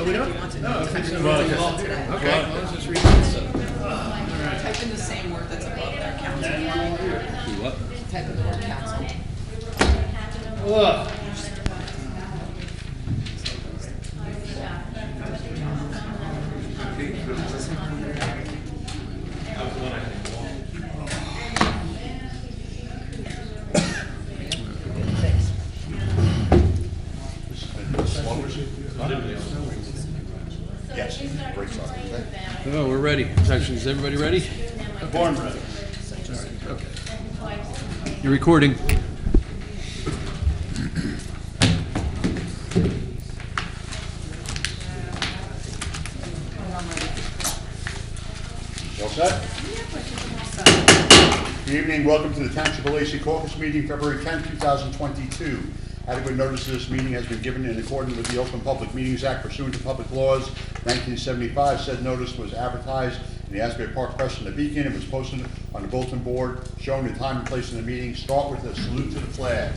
Oh, we don't? If you want to. No, if it's Type involved, it okay. today. Okay, let's just read this. Type in the same word that's above there, council. Do what? Type in the word council. Ugh. Yes, great stuff. Oh, we're ready. Actually, is everybody ready? Born ready. You're recording. All set? Good evening, welcome to the Township of Lacey Caucus meeting, February 10, 2022. Adequate notice of this meeting has been given in accordance with the Open Public Meetings Act pursuant to public laws 1975. Said notice was advertised in the Asbury Park Press and the Beacon. It was posted on the bulletin board showing the time and place of the meeting. Start with a salute to the flag.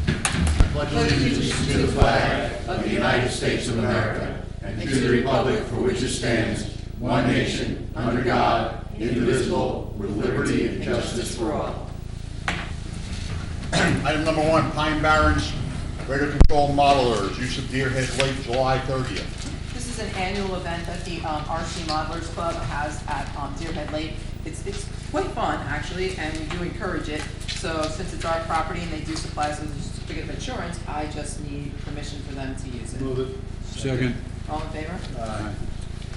I pledge allegiance to the flag of the United States of America and to the republic for which it stands, one nation, under God, indivisible, with liberty and justice for all. Item number 1, Pine Barrens Radio Control Modelers, use of Deer Head Lake, July 30th. This is an annual event that the RC Modelers Club has at Deer Head Lake. It's quite fun, actually, and we do encourage it. So since it's our property and they do supply us with a certificate of insurance, I just need permission for them to use it. Move it. Second. All in favor? Aye.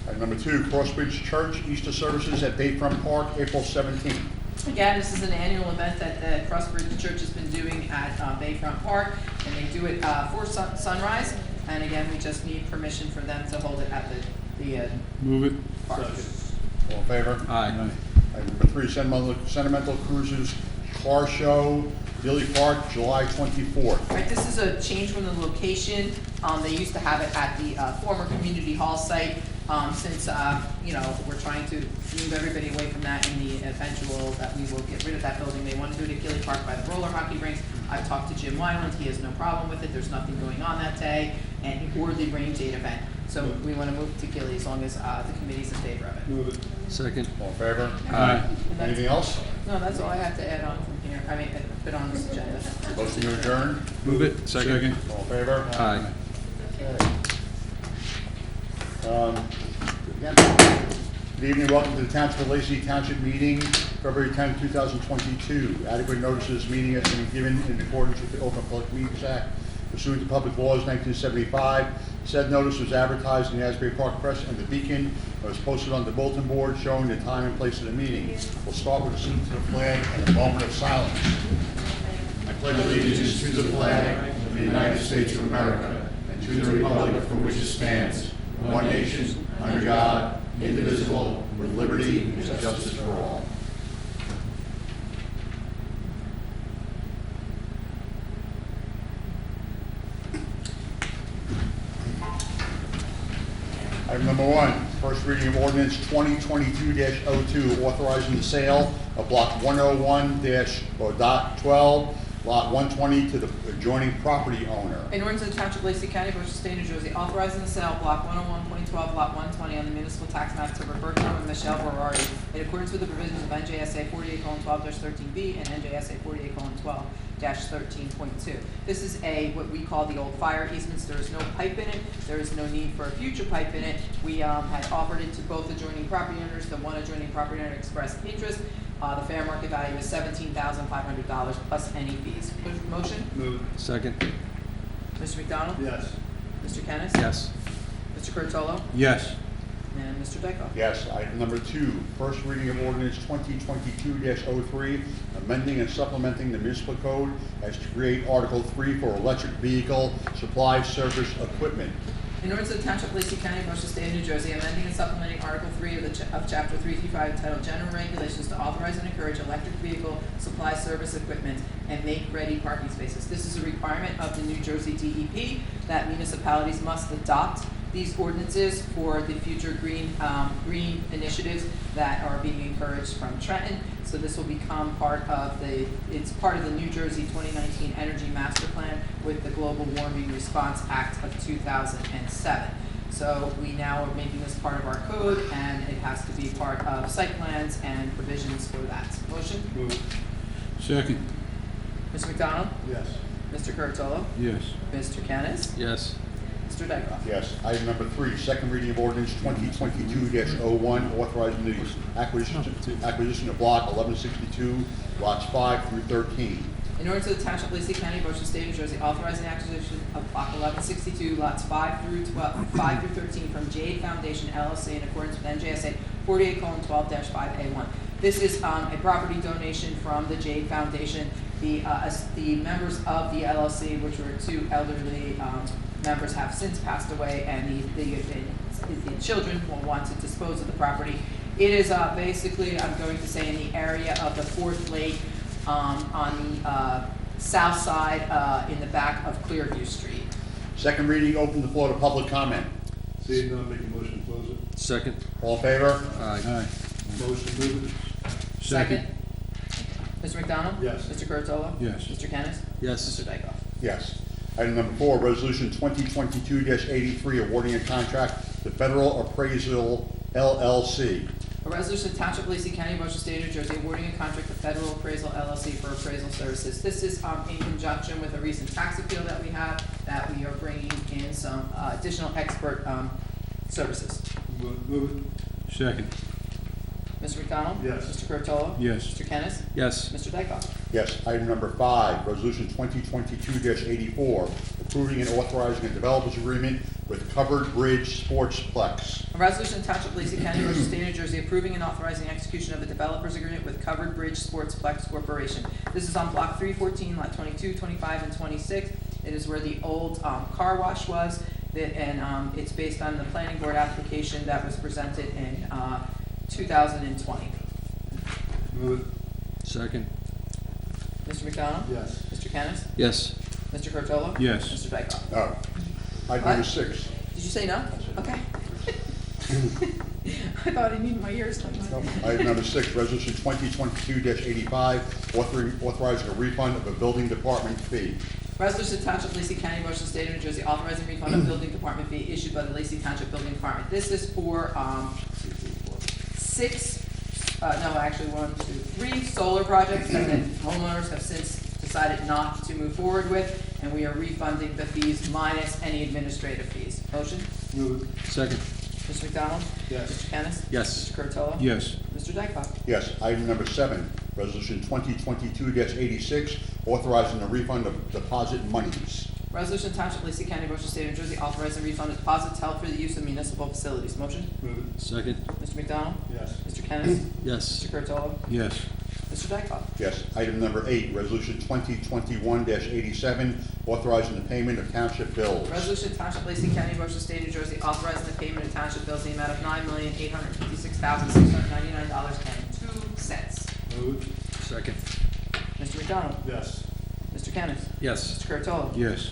Item number 2, Crossbridge Church, Easter services at Bayfront Park, April 17th. Again, this is an annual event that the Crossbridge Church has been doing at Bayfront Park, and they do it for sunrise. And again, we just need permission for them to hold it at the Move it. park. All in favor? Aye. Item number 3, Sentimental Cruises Car Show, Dilly Park, July 24th. Right, this is a change from the location. They used to have it at the former community hall site. Since we're trying to move everybody away from that in the eventual that we will get rid of that building. They want to do it at Gilly Park by the roller hockey rinks. I've talked to Jim Wyland. He has no problem with it. There's nothing going on that day, or the range 8 event. So we want to move it to Gilly as long as the committee's in favor of it. Move it. Second. All in favor? Aye. And that's- Anything else? No, that's all I have to add on from here. I mean, put on this agenda. Motion to adjourn? Move it. Second. All in favor? Aye. Okay. Good evening, welcome to the Township of Lacey Township meeting, February 10, 2022. Adequate notice of this meeting has been given in accordance with the Open Public Meetings Act pursuant to public laws 1975. Said notice was advertised in the Asbury Park Press and the Beacon. It was posted on the bulletin board showing the time and place of the meeting. We'll start with a salute to the flag and a moment of silence. I pledge allegiance to the flag of the United States of America and to the republic for which it stands, one nation, under God, indivisible, with liberty and justice for all. Item number 1, first reading of ordinance 2022-02, authorizing the sale of block 101-12, lot 120 to the adjoining property owner. In order to the Township of Lacey County, Ocean State, New Jersey, authorizing the sale of block 101.12, lot 120 on the municipal tax map to Roberto and Michelle Ferrari in accordance with the provisions of NJSA 48:12-13B and NJSA 48:12-13.2. This is what we call the old fire easements. There is no pipe in it. There is no need for a future pipe in it. We had offered it to both adjoining property owners. The one adjoining property owner expressed interest. The fair market value is $17,500 plus any fees. Motion? Move it. Second. Mr. McDonald? Yes. Mr. Kennis? Yes. Mr. Curatolo? Yes. And Mr. Dykoff? Yes. Item number 2, first reading of ordinance 2022-03, amending and supplementing the municipal code as to create Article 3 for electric vehicle supply service equipment. In order to the Township of Lacey County, Ocean State, New Jersey, amending and supplementing Article 3 of Chapter 335 entitled General Regulations to authorize and encourage electric vehicle supply service equipment and make-ready parking spaces. This is a requirement of the New Jersey DEP that municipalities must adopt these ordinances for the future green initiatives that are being encouraged from Trenton. So this will become it's part of the New Jersey 2019 Energy Master Plan with the Global Warming Response Act of 2007. So we now are making this part of our code, and it has to be part of site plans and provisions for that. Motion? Move it. Second. Mr. McDonald? Yes. Mr. Curatolo? Yes. Mr. Kennis? Yes. Mr. Dykoff? Yes. Item number 3, second reading of ordinance 2022-01, authorizing the acquisition of block 1162, lots 5 through 13. In order to the Township of Lacey County, Ocean State, New Jersey, authorizing acquisition of block 1162, lots 5 through 13 from Jade Foundation LLC in accordance with NJSA 48:12-5A1. This is a property donation from the Jade Foundation. The members of the LLC, which were 2 elderly members, have since passed away, and the children will want to dispose of the property. It is basically, I'm going to say, in the area of the Fourth Lake, on the south side, in the back of Clearview Street. Second reading, open the floor to public comment. Seeing none, make a motion to close it. Second. All in favor? Aye. Motion, move it. Second. Mr. McDonald? Yes. Mr. Curatolo? Yes. Mr. Kennis? Yes. Mr. Dykoff? Yes. Item number 4, resolution 2022-83, awarding a contract to Federal Appraisal LLC. A resolution of Township of Lacey County, Ocean State, New Jersey, awarding a contract to Federal Appraisal LLC for appraisal services. This is in conjunction with a recent tax appeal that we have, that we are bringing in some additional expert services. Move it. Second. Mr. McDonald? Yes. Mr. Curatolo? Yes. Mr. Kennis? Yes. Mr. Dykoff? Yes. Item number 5, resolution 2022-84, approving and authorizing a developers agreement with Covered Bridge Sportsplex. A resolution of Township of Lacey County, Ocean State, New Jersey, approving and authorizing execution of a developers agreement with Covered Bridge Sportsplex Corporation. This is on block 314, lot 22, 25, and 26. It is where the old car wash was, and it's based on the planning board application that was presented in 2020. Move it. Second. Mr. McDonald? Yes. Mr. Kennis? Yes. Mr. Curatolo? Yes. Mr. Dykoff? No. Item number What? 6. Did you say no? Okay. I thought I needed my ears cleaned. Item number 6, resolution 2022-85, authorizing a refund of a building department fee. Resolution to Township of Lacey County, Ocean State, New Jersey, authorizing refund of building department fee issued by the Lacey Township Building Department. This is for 3 solar projects that the homeowners have since decided not to move forward with, and we are refunding the fees minus any administrative fees. Motion? Move it. Second. Mr. McDonald? Yes. Mr. Kennis? Yes. Mr. Curatolo? Yes. Mr. Dykoff? Yes. Item number 7, resolution 2022-86, authorizing the refund of deposit monies. Resolution to Township of Lacey County, Ocean State, New Jersey, authorizing refund of deposits held for the use of municipal facilities. Motion? Move it. Second. Mr. McDonald? Yes. Mr. Kennis? Yes. Mr. Curatolo? Yes. Mr. Dykoff? Yes. Item number 8, resolution 2021-87, authorizing the payment of township bills. Resolution to Township of Lacey County, Ocean State, New Jersey, authorizing the payment of township bills in the amount of $9,856,699.02. Move it. Second. Mr. McDonald? Yes. Mr. Kennis? Yes. Mr. Curatolo? Yes.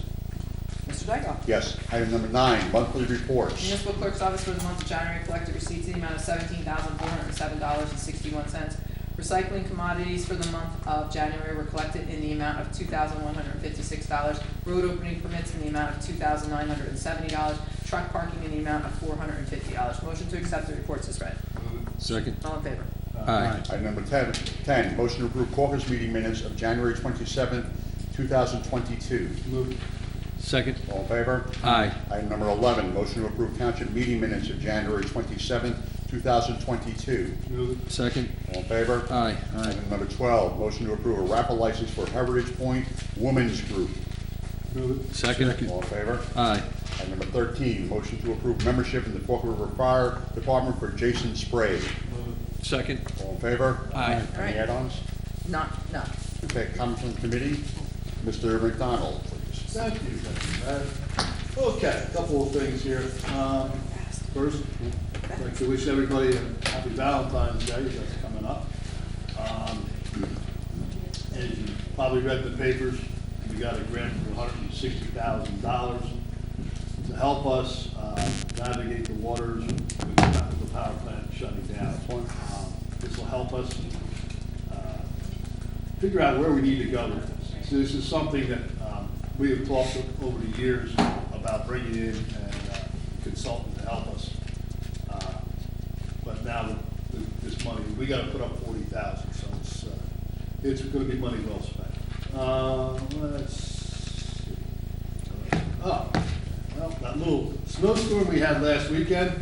Mr. Dykoff? Yes. Item number 9, monthly reports. Municipal Clerk's Office for the month of January collected receipts in the amount of $17,407.61. Recycling commodities for the month of January were collected in the amount of $2,156. Road opening permits in the amount of $2,970. Truck parking in the amount of $450. Motion to accept the reports is read. Move it. Second. All in favor? Aye. Item number 10, motion to approve caucus meeting minutes of January 27th, 2022. Move it. Second. All in favor? Aye. Item number 11, motion to approve township meeting minutes of January 27th, 2022. Move it. Second. All in favor? Aye. Item number 12, motion to approve a raffle license for Heritage Point Women's Group. Move it. Second. All in favor? Aye. Item number 13, motion to approve membership in the Fork River Fire Department for Jason Sprague. Move Second. All in favor? Aye. All right. Any add-ons? No. Okay, comments from the committee? Mr. McDonald, please. Thank you, Mayor. Okay, a couple of things here. First, I'd like to wish everybody a happy Valentine's Day, that's coming up. As you probably read in the papers, we got a grant for $160,000 to help us navigate the waters with the power plant shutting down. This will help us figure out where we need to go with this. So this is something that we have talked over the years about bringing in a consultant to gotta put up 40,000, so it's gonna be money well spent. Let's see. Oh, well, that little snowstorm we had last weekend,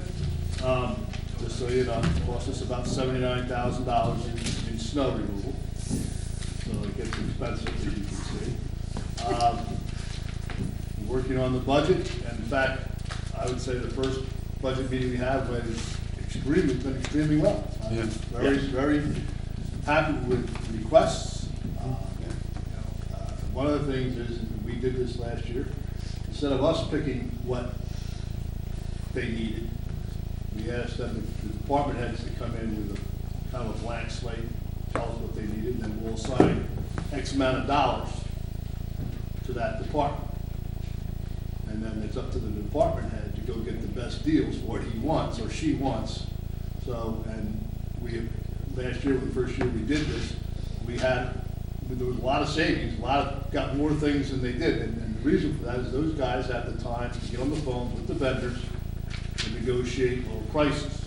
just so you know, cost us about $79,000 in snow removal. So it gets expensive, as you can see. Working on the budget, and in fact, I would say the first budget meeting we had went been extremely well. I was very happy with the requests. One of the things is, we did this last year, instead of us picking what they needed, we asked them, the department heads, to come in with a kind of a blank slate, tell us what they needed, and then we'll assign X amount of dollars to that department. And then it's up to the department head to go get the best deals for what he wants or she wants. So, and last year, the first year we did this, there was a lot of savings, got more things than they did. And the reason for that is those guys had the time to get on the phone with the vendors and negotiate lower prices.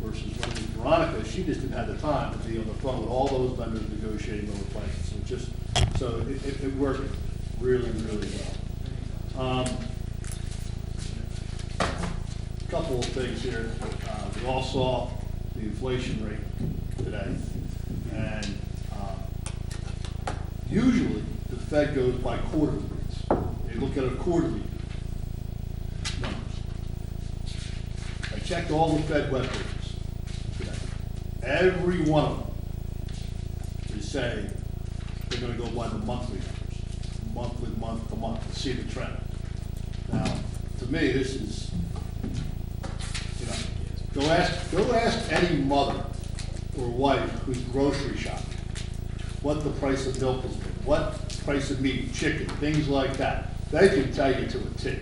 Versus when with Veronica, she just didn't have the time to be on the phone with all those vendors negotiating lower prices. So it worked really, really well. Couple of things here. We all saw the inflation rate today, and usually the Fed goes by quarterly rates. They look at a quarterly numbers. I checked all the Fed web pages today. Every one of them is saying they're going to go by the monthly numbers, month to month, to see the trend. Now, to me, this is, go ask any mother or wife who's grocery shopping what the price of milk has been, what price of meat, chicken, things like that. They can tell you to a T.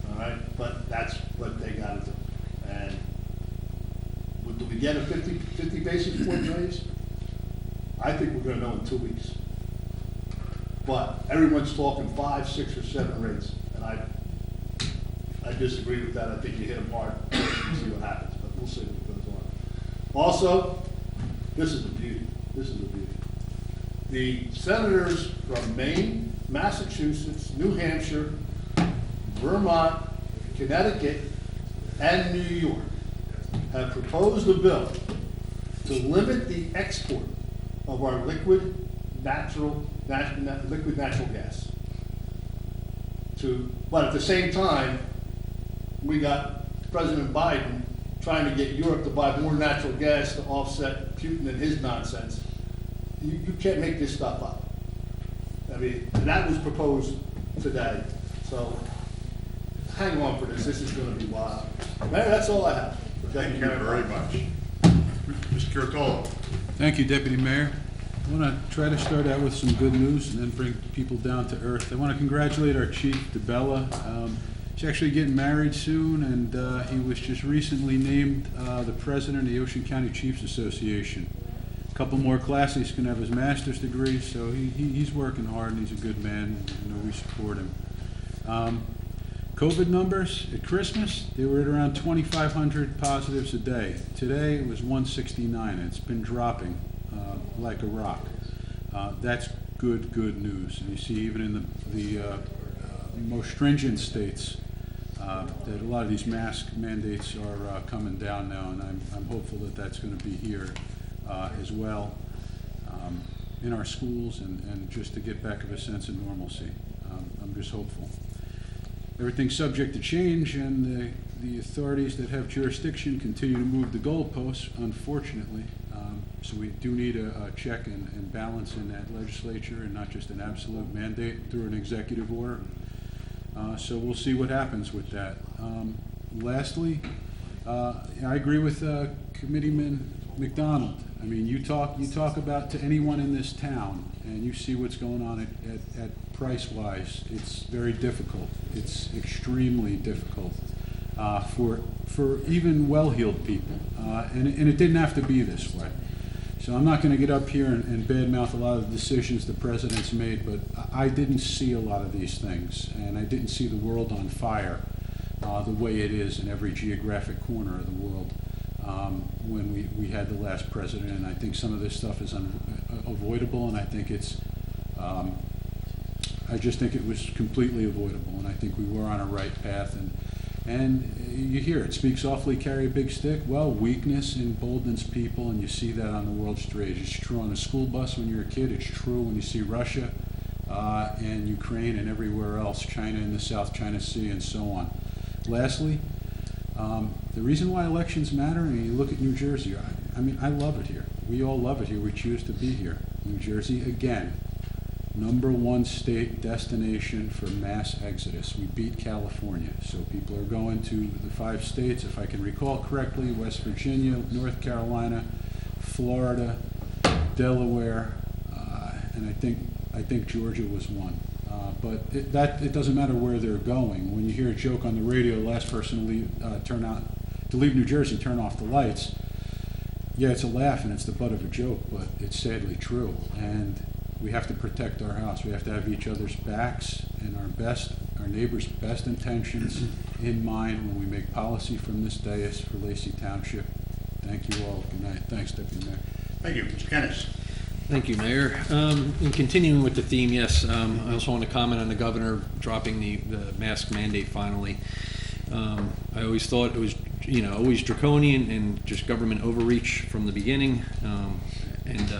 All right, but that's what they got to do. And do we get a 50 basis point raise? I think we're going to know in 2 weeks. But everyone's talking 5, 6, or 7 rates, and I disagree with that. I think you hit them hard and see what happens, but we'll see what goes on. Also, this is the beauty. The senators from Maine, Massachusetts, New Hampshire, Vermont, Connecticut, and New York have proposed a bill to limit the export of our liquid natural gas. But at the same time, we got President Biden trying to get Europe to buy more natural gas to offset Putin and his nonsense. You can't make this stuff up. I mean, that was proposed today. So hang on for this. This is going to be wild. Mayor, that's all I have. Thank you very much. Mr. Curatolo. Thank you, Deputy Mayor. I want to try to start out with some good news and then bring people down to earth. I want to congratulate our chief, DeBella. He's actually getting married soon, and he was just recently named the president of the Ocean County Chiefs Association. A couple more classes, he's going to have his master's degree, so he's working hard, and he's a good man. You know, we support him. COVID numbers at Christmas, they were at around 2,500 positives a day. Today it was 169, and it's been dropping like a rock. That's good news. And you see, even in the most stringent states, that a lot of these mask mandates are coming down now, and I'm hopeful that that's going to be here as well in our schools, and just to get back of a sense of normalcy. I'm just hopeful. Everything's subject to change, and the authorities that have jurisdiction continue to move the goalposts, unfortunately. So we do need a check and balance in that legislature, and not just an absolute mandate through an executive order. So we'll see what happens with that. Lastly, I agree with Committeeman McDonald. I mean, you talk about to anyone in this town, and you see what's going on at price-wise. It's very difficult. It's extremely difficult for even well-heeled people, and it didn't have to be this way. So I'm not going to get up here and badmouth a lot of the decisions the president's made, but I didn't see a lot of these things, and I didn't see the world on fire the way it is in every geographic corner of the world. when we had the last president, and I think some of this stuff is avoidable, and I think it's, I just think it was completely avoidable, and I think we were on a right path, and you hear it, speak softly, carry a big stick. Well, weakness emboldens people, and you see that on the world stage. It's true on a school bus when you're a kid, it's true when you see Russia and Ukraine and everywhere else, China in the South China Sea and so on. Lastly, the reason why elections matter, and you look at New Jersey, I mean, I love it here. We all love it here. We choose to be here. New Jersey, again, #1 state destination for mass exodus. We beat California. So people are going to the 5 states, if I can recall correctly, West Virginia, North Carolina, Florida, Delaware, and I think Georgia was one. But it doesn't matter where they're going. When you hear a joke on the radio, the last person to leave New Jersey, turn off the lights. Yeah, it's a laugh and it's the butt of a joke, but it's sadly true. And we have to protect our house. We have to have each other's backs and our neighbors' best intentions in mind when we make policy from this dais for Lacey Township. Thank you all. Good night. Thanks, Deputy Mayor. Thank you. Mr. Kennis. Thank you, Mayor. In continuing with the theme, yes, I also want to comment on the governor dropping the mask mandate finally. I always thought it was, always draconian and just government overreach from the beginning. And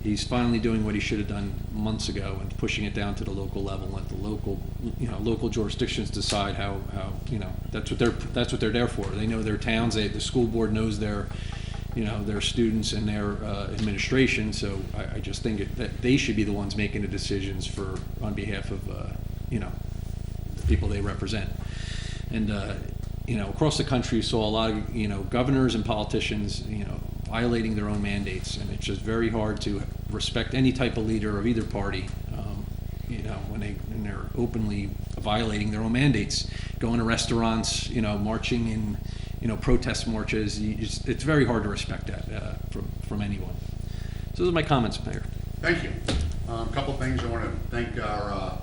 he's finally doing what he should have done months ago and pushing it down to the local level. Let the local jurisdictions decide how that's what they're there for. They know their towns. The school board knows their students and their administration. So I just think that they should be the ones making the decisions on behalf of the people they represent. And across the country, you saw a lot of governors and politicians violating their own mandates, and it's just very hard to respect any type of leader of either party when they're openly violating their own mandates, going to restaurants, marching in protest marches. It's very hard to respect that from anyone. So those are my comments, Mayor. Thank you. A couple of things. I want to thank our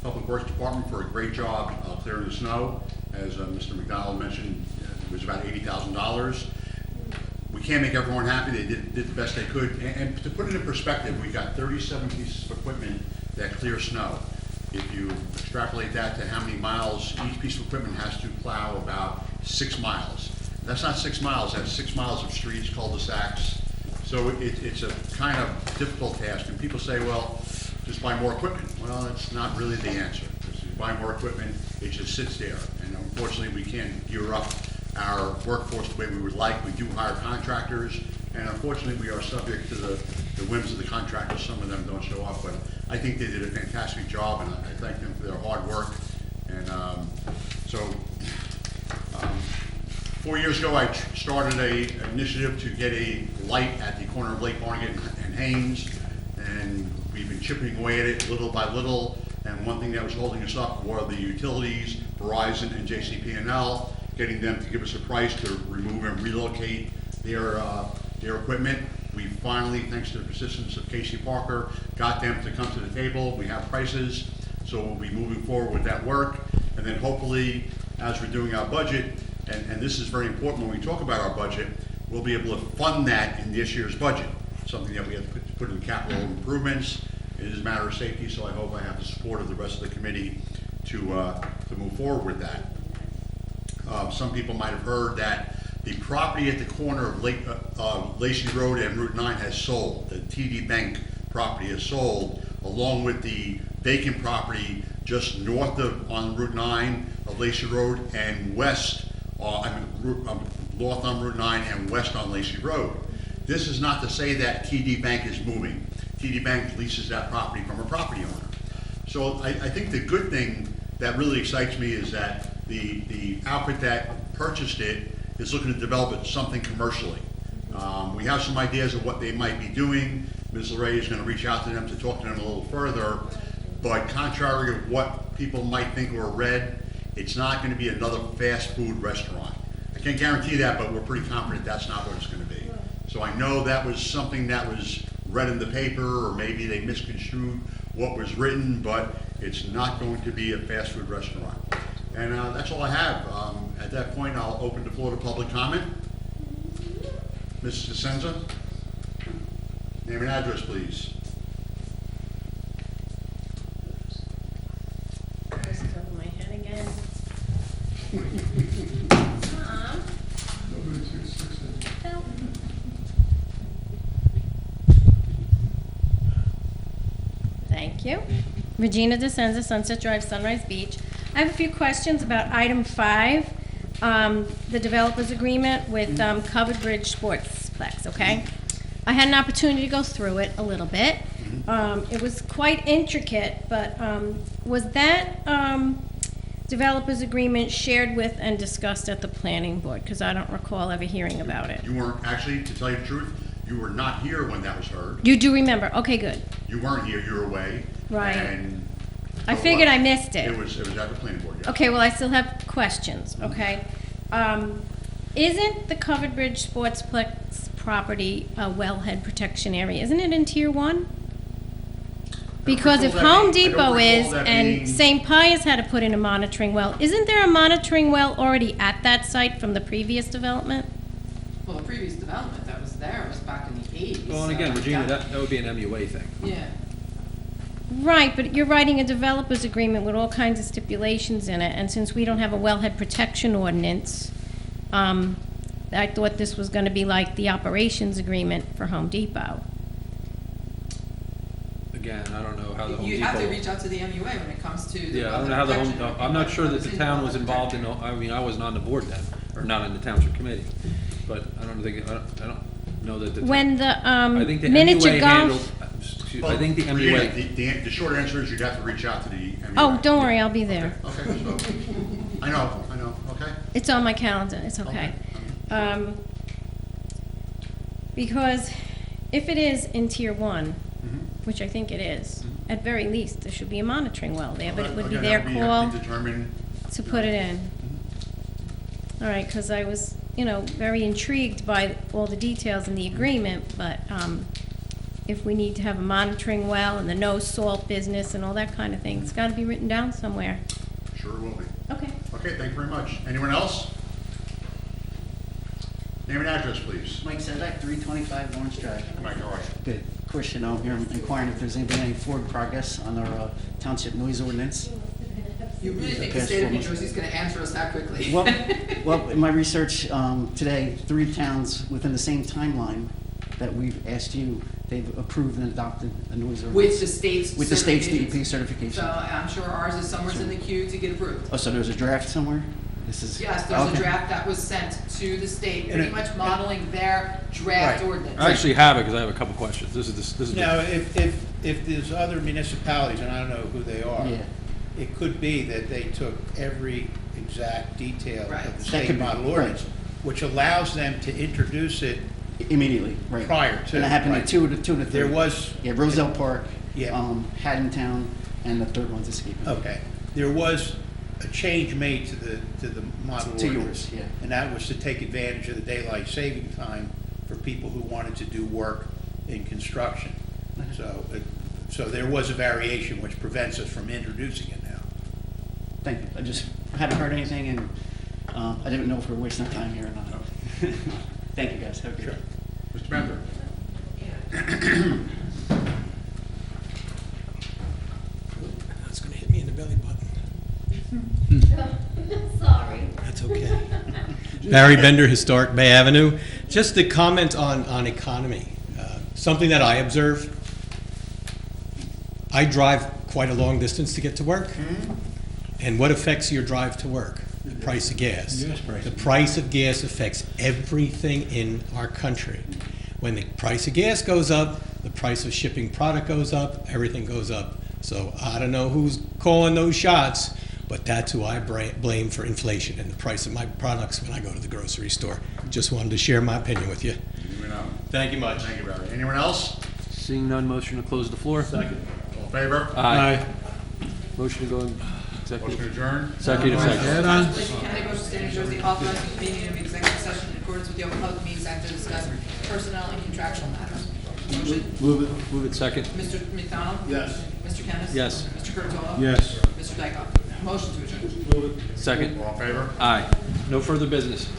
Public Works Department for a great job clearing the snow. As Mr. McDonald mentioned, it was about $80,000. We can't make everyone happy. They did the best they could. And to put it in perspective, we got 37 pieces of equipment that clear snow. If you extrapolate that to how many miles each piece of equipment has to plow, about 6 miles. That's not 6 miles, that's 6 miles of streets, cul-de-sacs. So it's a kind of difficult task. And people say, well, just buy more equipment. Well, that's not really the answer. If you buy more equipment, it just sits there. And unfortunately, we can't gear up our workforce the way we would like. We do hire contractors, and unfortunately, we are subject to the whims of the contractors. Some of them don't show up, but I think they did a fantastic job, and I thank them for their hard work. And 4 years ago, I started an initiative to get a light at the corner of Lake Barnegat and Haynes, and we've been chipping away at it little by little. And one thing that was holding us up were the utilities, Verizon and JCP&L, getting them to give us a price to remove and relocate their equipment. We finally, thanks to the persistence of Casey Parker, got them to come to the table. We have prices, so we'll be moving forward with that work. And then hopefully, as we're doing our budget, and this is very important when we talk about our budget, we'll be able to fund that in this year's budget, something that we have to put in capital improvements. It is a matter of safety, so I hope I have the support of the rest of the committee to move forward with that. Some people might have heard that the property at the corner of Lacey Road and Route 9 has sold. The TD Bank property has sold, along with the vacant property just north of on Route 9 of Lacey Road and west, north on Route 9 and west on Lacey Road. This is not to say that TD Bank is moving. TD Bank leases that property from a property owner. So I think the good thing that really excites me is that the outfit that purchased it is looking to develop it something commercially. We have some ideas of what they might be doing. Ms. LeRae is going to reach out to them to talk to them a little further. But contrary to what people might think or read, it's not going to be another fast food restaurant. I can't guarantee that, but we're pretty confident that's not what it's going to be. So I know that was something that was read in the paper, or maybe they misconstrued what was written, but it's not going to be a fast food restaurant. And that's all I have. At that point, I'll open the floor to public comment. Mrs. DeSenza? Name and address, please. Just over my head again. Mom? Help. Thank you. Regina DeSenza, Sunset Drive, Sunrise Beach. I have a few questions about item 5, the developer's agreement with Covered Bridge Sportsplex, okay? I had an opportunity to go through it a little bit. It was quite intricate, but was that developer's agreement shared with and discussed at the planning board? Because I don't recall ever hearing about it. You weren't, actually, to tell you the truth, you were not here when that was heard. You do remember? Okay, good. You weren't here, you were away. Right. And I figured I missed it. It was at the planning board, yeah. Okay, well, I still have questions, okay? Isn't the Covered Bridge Sportsplex property a wellhead protection area? Isn't it in Tier 1? Because if recall that Home being- I don't Depot is, recall that and being- St. Pius had to put in a monitoring well, isn't there a monitoring well already at that site from the previous development? Well, the previous development that was there was back in the 80s. Well, and so again, Regina, yeah. that would be an MUA thing. Yeah. Right, but you're writing a developer's agreement with all kinds of stipulations in it, and since we don't have a wellhead protection ordinance, I thought this was gonna be like the operations agreement for Home Depot. Again, I don't know how the Home You have to Depot. reach out to the MUA when it comes to the. Yeah, I don't know how the protection. Home, I'm not sure that the town was involved in, I mean, I wasn't on the board then, or not in the township committee. But I don't know that the. When the, I think the miniature MUA golf. handled, I think the Regina, MUA, the short answer is you'd have to reach out to the MUA. Oh, don't worry, I'll be there. Okay, so, I know, okay. It's on my calendar, it's okay. Because if it is in Tier 1, which I think it is, at very least, there should be a monitoring well there, but it would be Again, their that would call have to be determined. to put it in. All right, because I was, very intrigued by all the details in the agreement, but if we need to have a monitoring well and the no salt business and all that kind of thing, it's got to be written down somewhere. Sure will be. Okay. Okay, thank you very much. Anyone else? Name and address, please. Mike Sedek, 325 Lawrence Drive. Mike, all right. Good. Question, I'm here inquiring if there's been any forward progress on our township noise ordinance. You really think the Past state of 4 New months. Jersey is gonna answer us that quickly? Well, in my research today, 3 towns within the same timeline that we've asked you, they've approved and adopted a noise ordinance. With the state's. With the state's certifications. DEP certification. So I'm sure ours is somewhere in the queue to get approved. Oh, so there's a draft somewhere? This is. Yes, there's a okay. draft that was sent to the state, And pretty it- much modeling their draft Right. ordinance. I actually have it, because I have a couple questions. This is. Now, if there's other municipalities, and I don't know who they are, Yeah. it could be that they took every exact detail Right. of the That state could be, model right. ordinance, which allows them to introduce it. Immediately, right. Prior to, And it happened in right. 2 of the 3. There was. Yeah, Roselle Park. Yeah. Haddontown, and the third one's escaping. Okay, there was a change made to the model To ordinance. yours, yeah. And that was to take advantage of the daylight saving time for people who wanted to do work in construction. So there was a variation which prevents us from introducing it now. Thank you. I just haven't heard anything, and I didn't know if we were wasting our time here or not. Thank you, guys. Have a good day. Mr. Bender? That's going to hit me in the belly button. Sorry. That's okay. Barry Bender, Historic Bay Avenue. Just to comment on economy, something that I observe. I drive quite a long distance to get to work. And what affects your drive to work? The price of gas. Gas price. The price of gas affects everything in our country. When the price of gas goes up, the price of shipping product goes up, everything goes up. So I don't know who's calling those shots, but that's who I blame for inflation and the price of my products when I go to the grocery store. Just wanted to share my opinion with you. Anyone else? Thank you much. Thank you, Barry. Anyone else? Seeing none, motion to close the floor? Second. All in favor? Aye. Motion to go in Motion executive. adjourned? Executive session. Add on? Lacey County, Ocean State, New Jersey, authorizing convening of executive session in accordance with the Open Public Meetings Act to discuss personnel and contractual matters. Motion, Move it second. Mr. McDonald? Yes. Mr. Kennis? Yes. Mr. Curatolo? Yes. Mr. Dykoff? Motion to adjourn. Second. All in favor? Aye. No further business.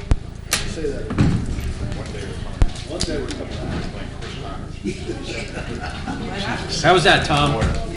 Say that. How was that, Tom?